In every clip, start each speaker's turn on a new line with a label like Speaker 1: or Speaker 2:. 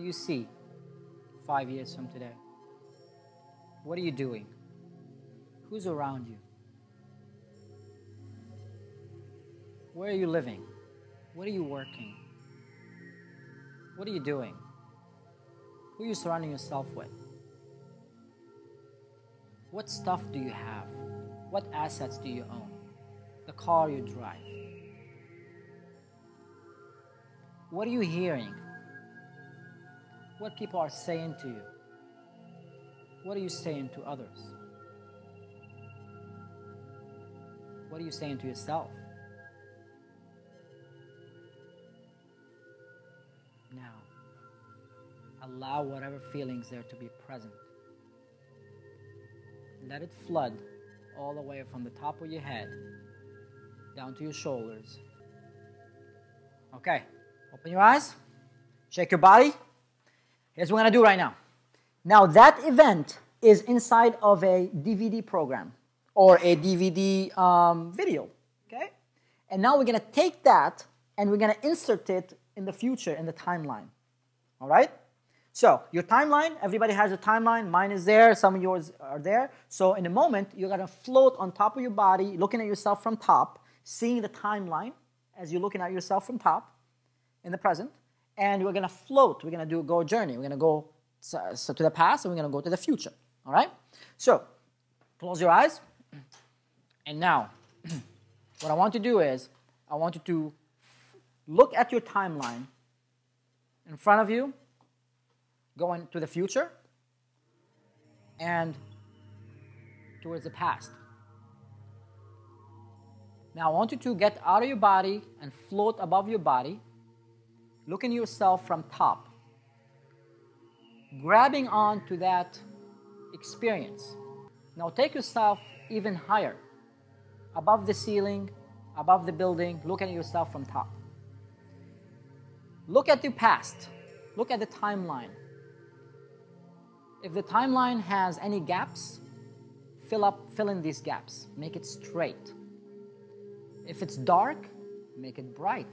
Speaker 1: you see 5 years from today? What are you doing? Who's around you? Where are you living? What are you working? What are you doing? Who are you surrounding yourself with? What stuff do you have? What assets do you own? The car you drive. What are you hearing? What people are saying to you? What are you saying to others? What are you saying to yourself? Now, allow whatever feelings there to be present. Let it flood all the way from the top of your head down to your shoulders. Okay, open your eyes, shake your body. Here's what we're going to do right now. Now that event is inside of a DVD program or a DVD video, okay? And now we're going to take that and we're going to insert it in the future in the timeline, all right? So your timeline, everybody has a timeline. Mine is there, some of yours are there. So in a moment, you're going to float on top of your body, looking at yourself from top, seeing the timeline as you're looking at yourself from top in the present. And we're going to float. We're going to go a journey. We're going to go to the past and we're going to go to the future. All right? So close your eyes. And now, what I want to do is, I want you to look at your timeline in front of you, going to the future and towards the past. Now, I want you to get out of your body and float above your body, looking at yourself from top, grabbing on to that experience. Now, take yourself even higher, above the ceiling, above the building, looking at yourself from top. Look at the past. Look at the timeline. If the timeline has any gaps, fill in these gaps. Make it straight. If it's dark, make it bright.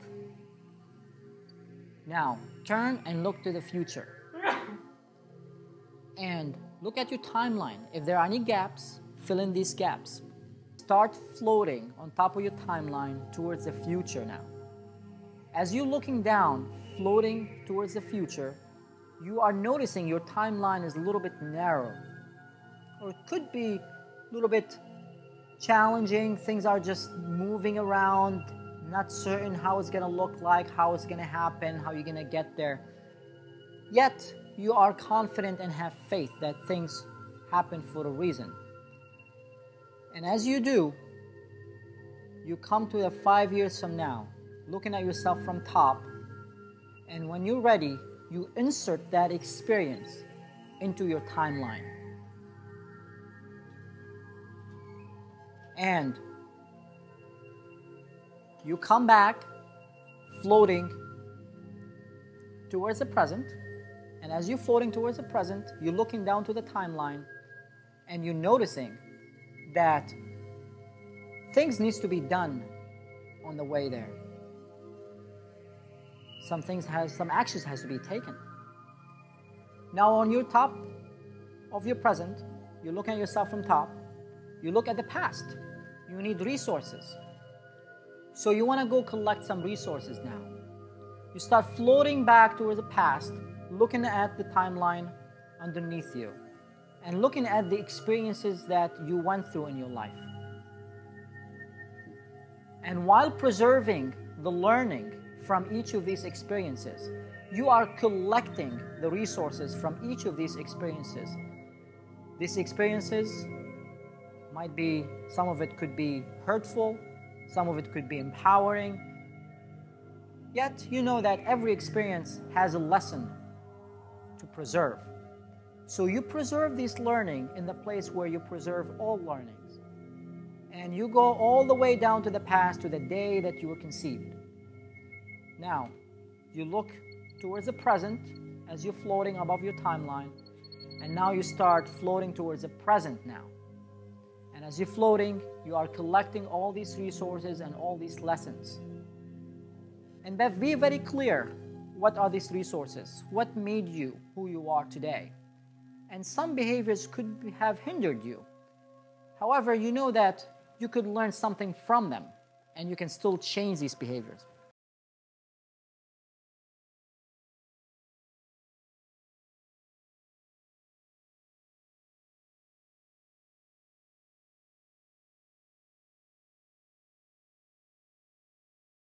Speaker 1: Now, turn and look to the future. And look at your timeline. If there are any gaps, fill in these gaps. Start floating on top of your timeline towards the future now. As you're looking down, floating towards the future, you are noticing your timeline is a little bit narrow. Or it could be a little bit challenging. Things are just moving around, not certain how it's going to look like, how it's going to happen, how you're going to get there. Yet, you are confident and have faith that things happen for a reason. And as you do, you come to the 5 years from now, looking at yourself from top, and when you're ready, you insert that experience into your timeline. And you come back floating towards the present. And as you're floating towards the present, you're looking down to the timeline and you're noticing that things needs to be done on the way there. Some actions has to be taken. Now on your top of your present, you're looking at yourself from top. You look at the past. You need resources. So you want to go collect some resources now. You start floating back towards the past, looking at the timeline underneath you, and looking at the experiences that you went through in your life. And while preserving the learning from each of these experiences, you are collecting the resources from each of these experiences. These experiences might be, some of it could be hurtful, some of it could be empowering. Yet you know that every experience has a lesson to preserve. So you preserve this learning in the place where you preserve all learnings. And you go all the way down to the past, to the day that you were conceived. Now, you look towards the present as you're floating above your timeline, and now you start floating towards the present now. And as you're floating, you are collecting all these resources and all these lessons. And be very clear, what are these resources? What made you who you are today? And some behaviors could have hindered you. However, you know that you could learn something from them and you can still change these behaviors.